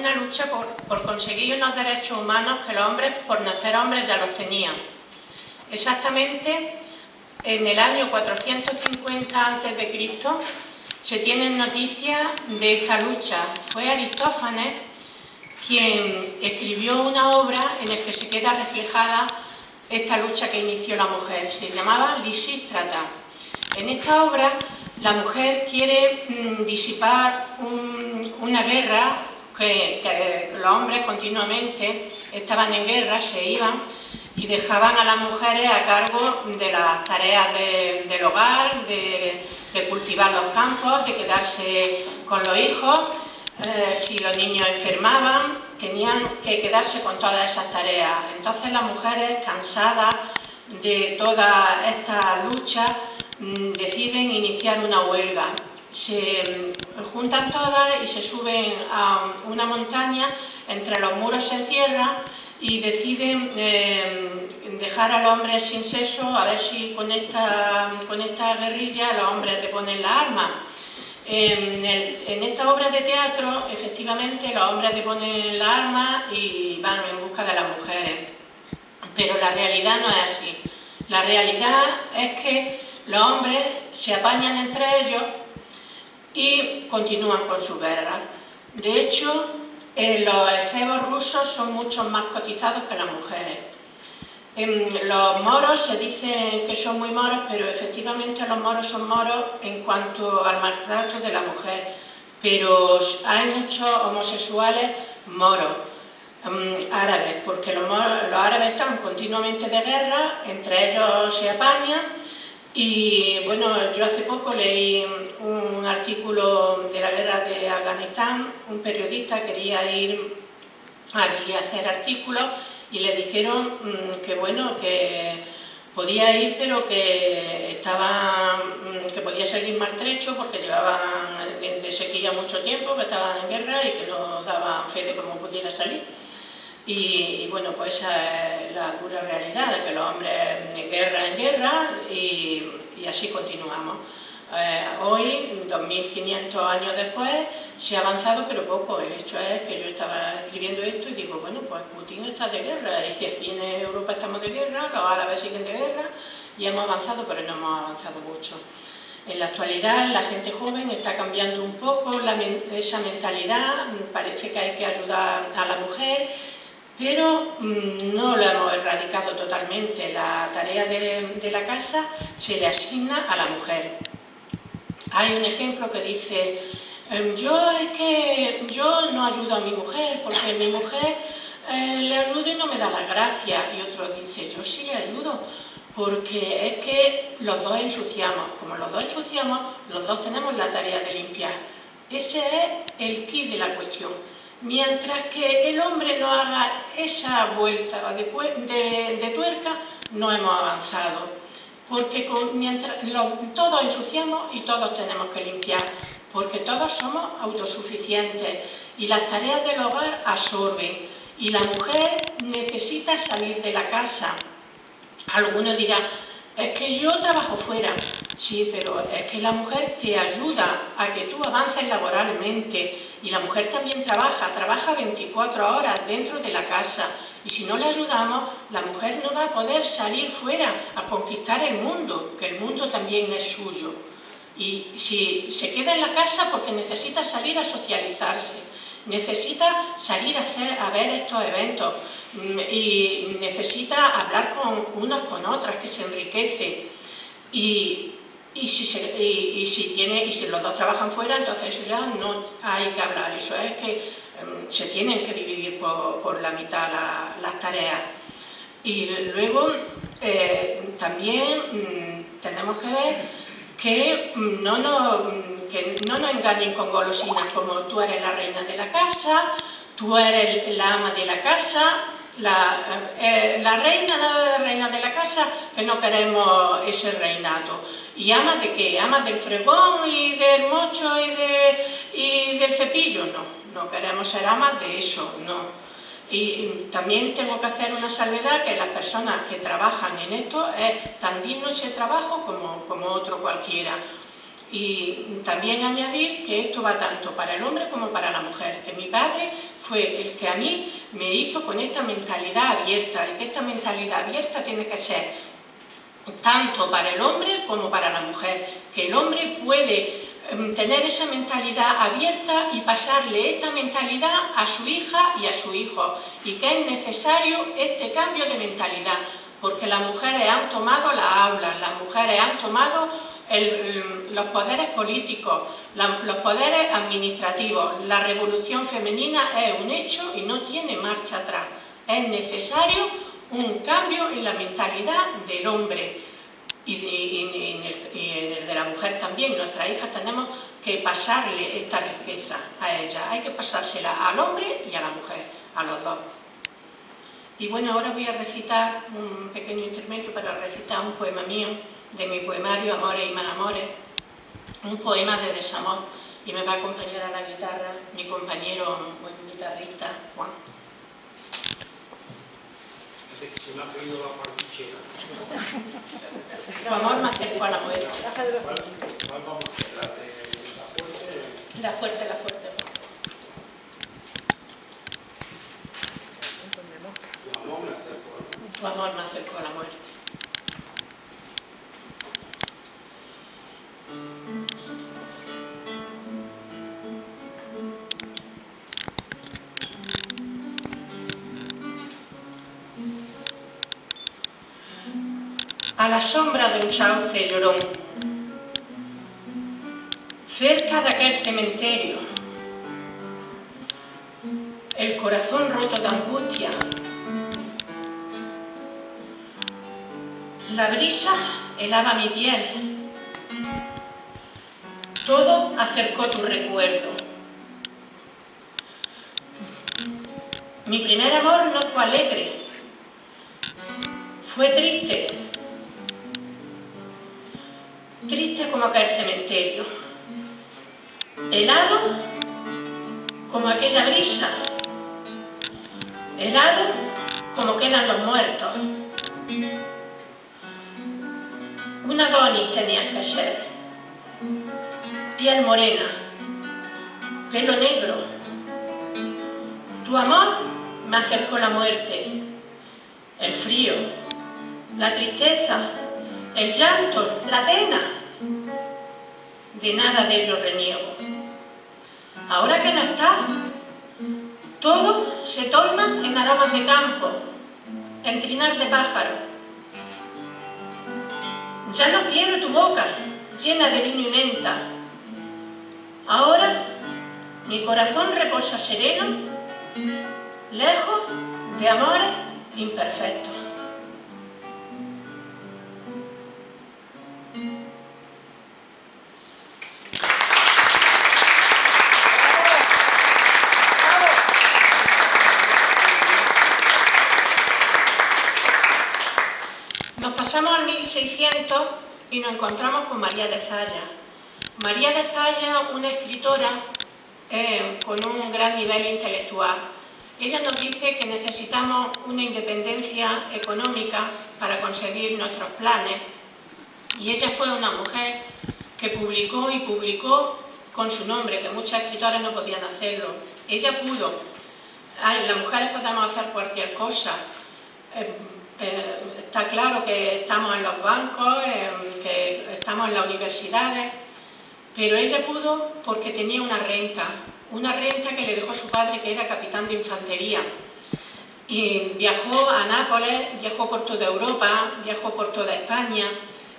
una lucha por conseguir unos derechos humanos que los hombres, por nacer hombres, ya los tenían. Exactamente en el año 450 a.C. se tienen noticias de esta lucha. Fue Aristófanes quien escribió una obra en la que se queda reflejada esta lucha que inició la mujer. Se llamaba Lisístrata. En esta obra la mujer quiere disipar una guerra que los hombres continuamente estaban en guerra, se iban y dejaban a las mujeres a cargo de las tareas del hogar, de cultivar los campos, de quedarse con los hijos. Si los niños enfermaban, tenían que quedarse con todas esas tareas. Entonces las mujeres, cansadas de toda esta lucha, deciden iniciar una huelga. Se juntan todas y se suben a una montaña, entre los muros se encierran y deciden dejar al hombre sin sexo, a ver si con esta guerrilla los hombres deponen las armas. En esta obra de teatro, efectivamente, los hombres deponen las armas y van en busca de las mujeres. Pero la realidad no es así. La realidad es que los hombres se apañan entre ellos y continúan con su guerra. De hecho, los efebos rusos son mucho más cotizados que las mujeres. Los moros se dice que son muy moros, pero efectivamente los moros son moros en cuanto al maltrato de la mujer. Pero hay muchos homosexuales moros, árabes, porque los árabes están continuamente de guerra, entre ellos se apañan. Y bueno, yo hace poco leí un artículo de la guerra de Afganistán. Un periodista quería ir allí a hacer artículos y le dijeron que bueno, que podía ir, pero que podía salir maltrecho porque llevaban de sequía mucho tiempo, que estaban en guerra y que no daban fe de cómo pudiera salir. Y bueno, pues esa es la dura realidad, de que los hombres de guerra en guerra y así continuamos. Hoy, 2500 años después, se ha avanzado, pero poco. El hecho es que yo estaba escribiendo esto y digo, bueno, pues Putin está de guerra, y aquí en Europa estamos de guerra, los árabes siguen de guerra, y hemos avanzado, pero no hemos avanzado mucho. En la actualidad, la gente joven está cambiando un poco esa mentalidad, parece que hay que ayudar a la mujer, pero no lo hemos erradicado totalmente. La tarea de la casa se le asigna a la mujer. Hay un ejemplo que dice, yo no ayudo a mi mujer porque mi mujer le ayuda y no me da las gracias. Y otro dice, yo sí le ayudo porque es que los dos ensuciamos. Como los dos ensuciamos, los dos tenemos la tarea de limpiar. Ese es el quid de la cuestión. Mientras que el hombre no haga esa vuelta de tuerca, no hemos avanzado. Porque todos ensuciamos y todos tenemos que limpiar, porque todos somos autosuficientes y las tareas del hogar absorben. Y la mujer necesita salir de la casa. Algunos dirán, es que yo trabajo fuera. Sí, pero es que la mujer te ayuda a que tú avances laboralmente. Y la mujer también trabaja 24 horas dentro de la casa. Y si no le ayudamos, la mujer no va a poder salir fuera a conquistar el mundo, que el mundo también es suyo. Y si se queda en la casa porque necesita salir a socializarse, necesita salir a ver estos eventos y necesita hablar con unas con otras, que se enriquece. Y si los dos trabajan fuera, entonces eso ya no hay que hablar. Eso es que se tienen que dividir por la mitad las tareas. Y luego también tenemos que ver que no nos engañen con golosinas como tú eres la reina de la casa, tú eres la ama de la casa. La reina, nada de reina de la casa, que no queremos ese reinato. ¿Y amas de qué? ¿Amas del fregón y del mocho y del cepillo? No queremos ser amas de eso, no. Y también tengo que hacer una salvedad, que las personas que trabajan en esto es tan digno ese trabajo como otro cualquiera. Y también añadir que esto va tanto para el hombre como para la mujer, que mi padre fue el que a mí me hizo con esta mentalidad abierta, y que esta mentalidad abierta tiene que ser tanto para el hombre como para la mujer, que el hombre puede tener esa mentalidad abierta y pasarle esta mentalidad a su hija y a su hijo, y que es necesario este cambio de mentalidad, porque las mujeres han tomado las aulas, las mujeres han tomado los poderes políticos, los poderes administrativos. La revolución femenina es un hecho y no tiene marcha atrás. Es necesario un cambio en la mentalidad del hombre y en el de la mujer también. Nuestras hijas tenemos que pasarle esta riqueza a ellas, hay que pasársela al hombre y a la mujer, a los dos. Y bueno, ahora voy a recitar un pequeño intermedio para recitar un poema mío, de mi poemario Amores y más amores, un poema de desamor, y me va a acompañar a la guitarra mi compañero, un buen guitarrista, Juan. Se me ha pedido la partichera. Tu amor me acercó a la muerte. ¿Cuál vamos a hacer? ¿La fuerte? La fuerte. Tu amor me acercó a la muerte. A la sombra de un sauce llorón, cerca de aquel cementerio, el corazón roto de angustia, la brisa helaba mi piel, todo acercó tu recuerdo. Mi primer amor no fue alegre, fue triste, triste como aquel cementerio, helado como aquella brisa, helado como quedan los muertos. Un Adonis tenías que ser, piel morena, pelo negro. Tu amor me acercó la muerte, el frío, la tristeza, el llanto, la pena. De nada de ello reniego. Ahora que no estás, todo se torna en aromas de campo, en trinar de pájaros. Ya no quiero tu boca llena de vino y menta. Ahora mi corazón reposa sereno, lejos de amores imperfectos. Nos pasamos al 1600 y nos encontramos con María de Zaya. María de Zaya, una escritora con un gran nivel intelectual. Ella nos dice que necesitamos una independencia económica para conseguir nuestros planes, y ella fue una mujer que publicó y publicó con su nombre, que muchas escritoras no podían hacerlo. Ella pudo. Las mujeres podemos hacer cualquier cosa. Está claro que estamos en los bancos, que estamos en las universidades, pero ella pudo porque tenía una renta que le dejó su padre, que era capitán de infantería, y viajó a Nápoles, viajó por toda Europa, viajó por toda España.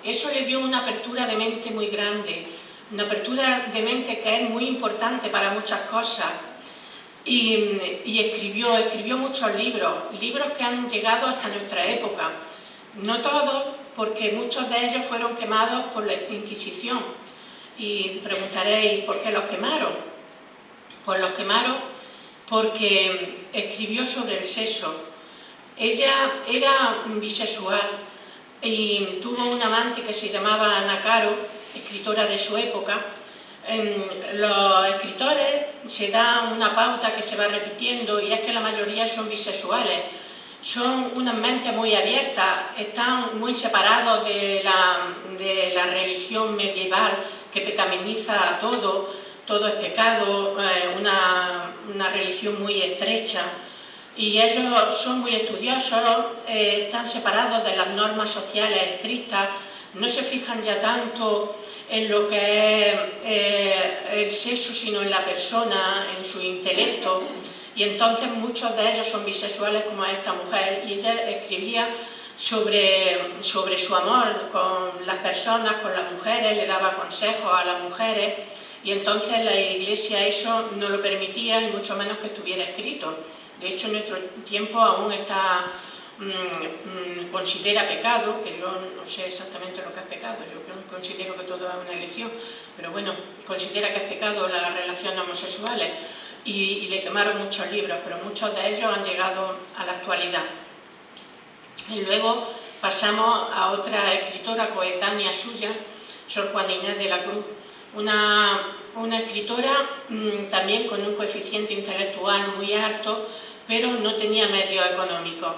Eso le dio una apertura de mente muy grande, una apertura de mente que es muy importante para muchas cosas. Y escribió muchos libros que han llegado hasta nuestra época. No todos, porque muchos de ellos fueron quemados por la Inquisición. Y preguntaréis, ¿por qué los quemaron? Pues los quemaron porque escribió sobre el sexo. Ella era bisexual y tuvo un amante que se llamaba Ana Caro, escritora de su época. Los escritores se dan una pauta que se va repitiendo, y es que la mayoría son bisexuales. Son unas mentes muy abiertas, están muy separados de la religión medieval que pecaminiza a todo es pecado, una religión muy estrecha y ellos son muy estudiosos, están separados de las normas sociales estrictas, no se fijan ya tanto en lo que es el sexo, sino en la persona, en su intelecto, y entonces muchos de ellos son bisexuales como esta mujer, y ella escribía sobre su amor con las personas, con las mujeres, le daba consejos a las mujeres, y entonces la Iglesia eso no lo permitía, y mucho menos que estuviera escrito. De hecho, en nuestro tiempo aún está, considera pecado, que yo no sé exactamente lo que es pecado, yo considero que todo es una elección, pero bueno, considera que es pecado las relaciones homosexuales, y le quemaron muchos libros, pero muchos de ellos han llegado a la actualidad. Y luego pasamos a otra escritora coetánea suya, Sor Juana Inés de la Cruz, una escritora también con un coeficiente intelectual muy alto, pero no tenía medios económicos.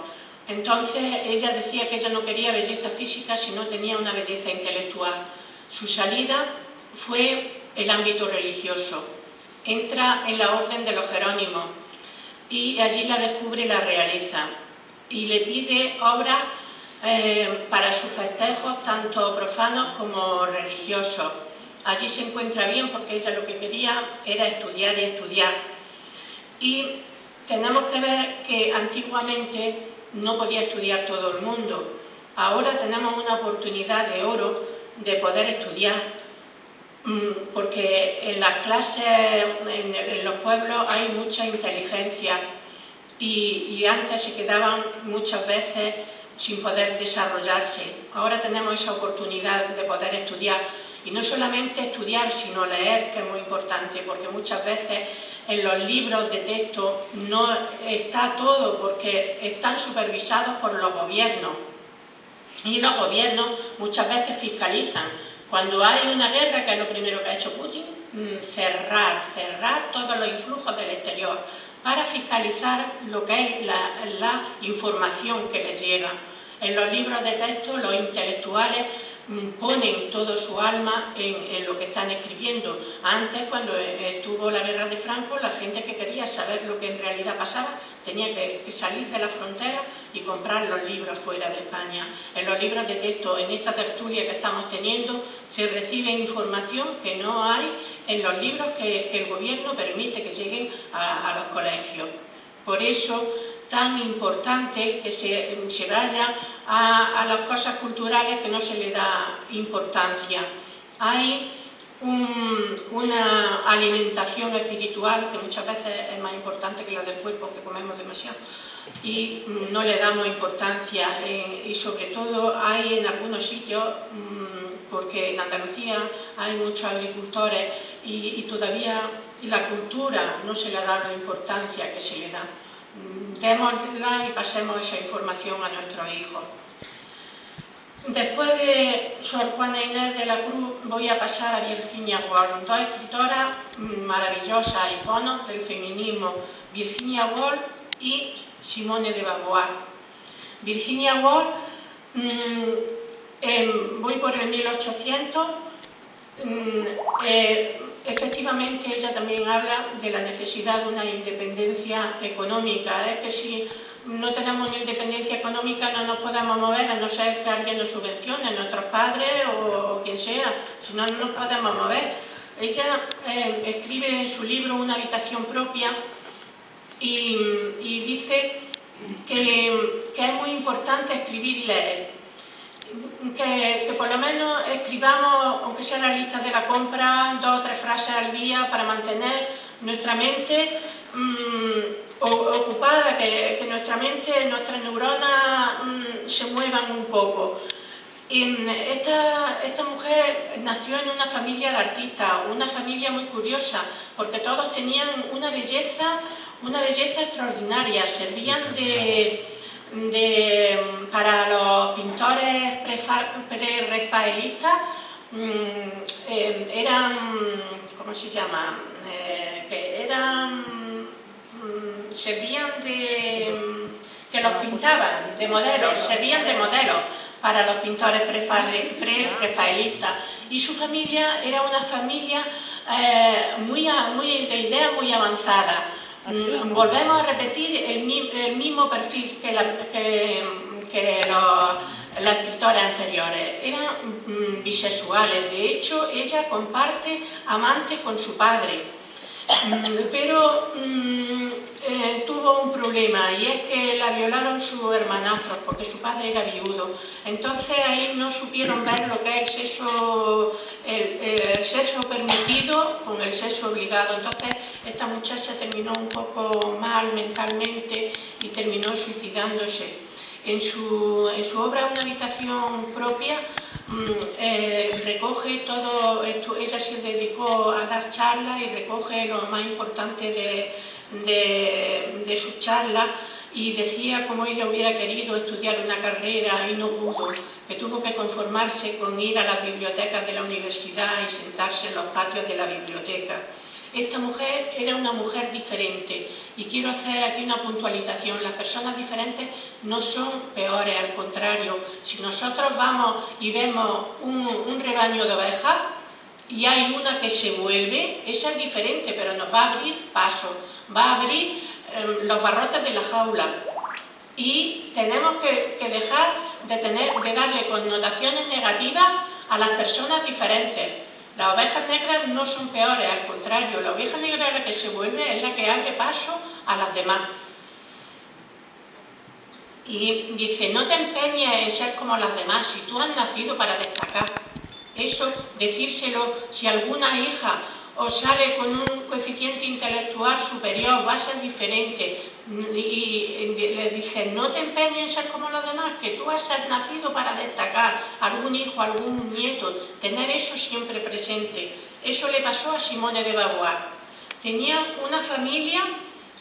Entonces ella decía que ella no quería belleza física, sino tenía una belleza intelectual. Su salida fue el ámbito religioso. Entra en la orden de los Jerónimos y allí la descubre la realeza y le pide obras para sus festejos, tanto profanos como religiosos. Allí se encuentra bien porque ella lo que quería era estudiar y estudiar. Y tenemos que ver que antiguamente no podía estudiar todo el mundo. Ahora tenemos una oportunidad de oro de poder estudiar, porque en las clases, en los pueblos hay mucha inteligencia y antes se quedaban muchas veces sin poder desarrollarse. Ahora tenemos esa oportunidad de poder estudiar, y no solamente estudiar, sino leer, que es muy importante, porque muchas veces en los libros de texto no está todo, porque están supervisados por los gobiernos, y los gobiernos muchas veces fiscalizan. Cuando hay una guerra, que es lo primero que ha hecho Putin, cerrar todos los influjos del exterior para fiscalizar lo que es la información que les llega. En los libros de texto los intelectuales ponen todo su alma en lo que están escribiendo. Antes, cuando estuvo la guerra de Franco, la gente que quería saber lo que en realidad pasaba tenía que salir de la frontera y comprar los libros fuera de España. En los libros de texto, en esta tertulia que estamos teniendo, se recibe información que no hay en los libros que el gobierno permite que lleguen a los colegios. Por eso, tan importante que se vaya a las cosas culturales que no se le da importancia. Hay una alimentación espiritual que muchas veces es más importante que la del cuerpo, que comemos demasiado, y no le damos importancia, y sobre todo hay en algunos sitios, porque en Andalucía hay muchos agricultores y todavía la cultura no se le da la importancia que se le da. Démosla y pasemos esa información a nuestros hijos. Después de Sor Juana Inés de la Cruz voy a pasar a Virginia Woolf, dos escritoras maravillosas, iconos del feminismo, Virginia Woolf y Simone de Beauvoir. Virginia Woolf, voy por el 1800, efectivamente ella también habla de la necesidad de una independencia económica, que si no tenemos una independencia económica no nos podemos mover, a no ser que alguien nos subvencione, nuestros padres o quien sea, si no, no nos podemos mover. Ella escribe en su libro Una habitación propia y dice que es muy importante escribir y leer. Que por lo menos escribamos, aunque sea la lista de la compra, 2 o 3 frases al día para mantener nuestra mente ocupada, que nuestra mente, nuestras neuronas se muevan un poco. Y esta mujer nació en una familia de artistas, una familia muy curiosa, porque todos tenían una belleza extraordinaria, servían para los pintores pre-rafaelitas, eran, ¿cómo se llama? Servían que los pintaban de modelos, servían de modelos para los pintores pre-rafaelitas, y su familia era una familia de ideas muy avanzadas. volvemos a repetir el mismo perfil que las escritoras anteriores. Eran bisexuales, de hecho ella comparte amante con su padre, pero tuvo un problema, y es que la violaron sus hermanastros porque su padre era viudo. Entonces ahí no supieron ver lo que es el sexo permitido con el sexo obligado. Entonces esta muchacha terminó un poco mal mentalmente y terminó suicidándose. En su obra Una habitación propia recoge todo esto. Ella se dedicó a dar charlas y recoge lo más importante de sus charlas, y decía cómo ella hubiera querido estudiar una carrera y no pudo, que tuvo que conformarse con ir a las bibliotecas de la universidad y sentarse en los patios de la biblioteca. Esta mujer era una mujer diferente, y quiero hacer aquí una puntualización. Las personas diferentes no son peores, al contrario. Si nosotros vamos y vemos un rebaño de ovejas y hay una que se vuelve, esa es diferente, pero nos va a abrir paso, va a abrir los barrotes de la jaula, y tenemos que dejar de darle connotaciones negativas a las personas diferentes. Las ovejas negras no son peores, al contrario, la oveja negra la que se vuelve es la que abre paso a las demás. Y dice, no te empeñes en ser como las demás, si tú has nacido para destacar. Eso, decírselo, si alguna hija os sale con un coeficiente intelectual superior, va a ser diferente, y le dices, no te empeñes en ser como los demás, que tú has nacido para destacar, algún hijo, algún nieto, tener eso siempre presente. Eso le pasó a Simone de Beauvoir. Tenía una familia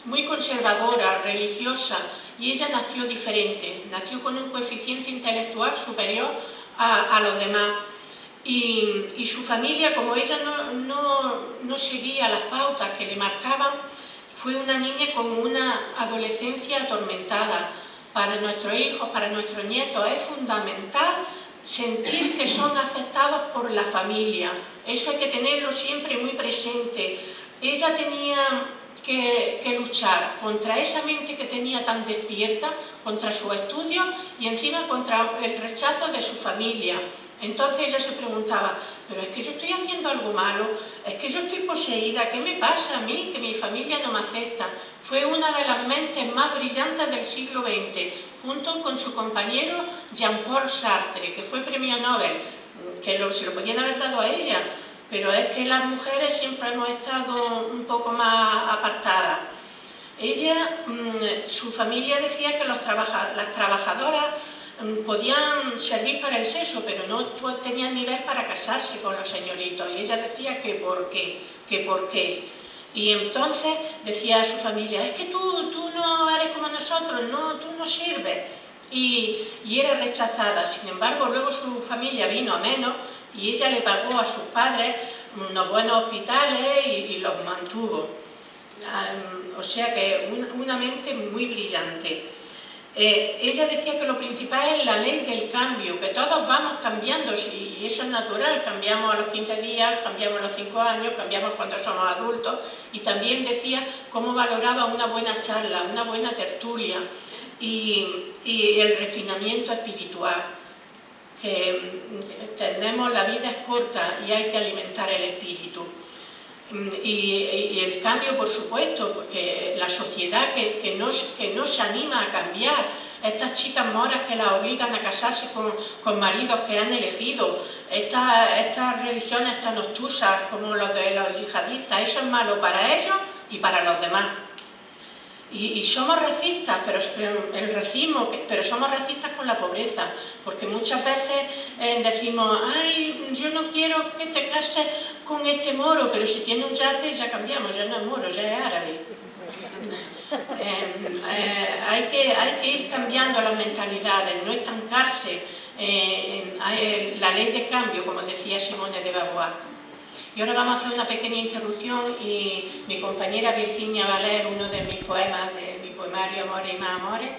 muy conservadora, religiosa, y ella nació diferente, nació con un coeficiente intelectual superior a los demás. Y su familia, como ella no seguía las pautas que le marcaban, fue una niña con una adolescencia atormentada. Para nuestros hijos, para nuestros nietos, es fundamental sentir que son aceptados por la familia. Eso hay que tenerlo siempre muy presente. Ella tenía que luchar contra esa mente que tenía tan despierta, contra sus estudios y encima contra el rechazo de su familia. Entonces ella se preguntaba, pero es que yo estoy haciendo algo malo, es que yo estoy poseída, ¿qué me pasa a mí? Que mi familia no me acepta. Fue una de las mentes más brillantes del siglo XX, junto con su compañero Jean-Paul Sartre, que fue premio Nobel, que se lo podían haber dado a ella, pero es que las mujeres siempre hemos estado un poco más apartadas. Ella, su familia decía que las trabajadoras podían servir para el sexo, pero no tenían nivel para casarse con los señoritos, y ella decía que por qué. Y entonces decía a su familia, es que tú no eres como nosotros, no, tú no sirves, y era rechazada. Sin embargo, luego su familia vino a menos y ella le pagó a sus padres unos buenos hospitales y los mantuvo. O sea que una mente muy brillante. Ella decía que lo principal es la ley del cambio, que todos vamos cambiando, y eso es natural, cambiamos a los 15 días, cambiamos a los 5 años, cambiamos cuando somos adultos. Y también decía cómo valoraba una buena charla, una buena tertulia y el refinamiento espiritual, que la vida es corta y hay que alimentar el espíritu. Y el cambio, por supuesto, porque la sociedad que no se anima a cambiar, estas chicas moras que las obligan a casarse con maridos que han elegido, estas religiones tan obtusas como los de los yihadistas, eso es malo para ellos y para los demás. Y somos racistas, pero somos racistas con la pobreza, porque muchas veces decimos, ay, yo no quiero que te cases con este moro, pero si tiene un yate ya cambiamos, ya no es moro, ya es árabe. Hay que ir cambiando las mentalidades, no estancarse en la ley de cambio, como decía Simone de Beauvoir. Y ahora vamos a hacer una pequeña interrupción y mi compañera Virginia va a leer uno de mis poemas, de mi poemario Amores y más amores,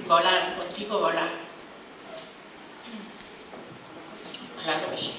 Volar, contigo volar. Claro que sí.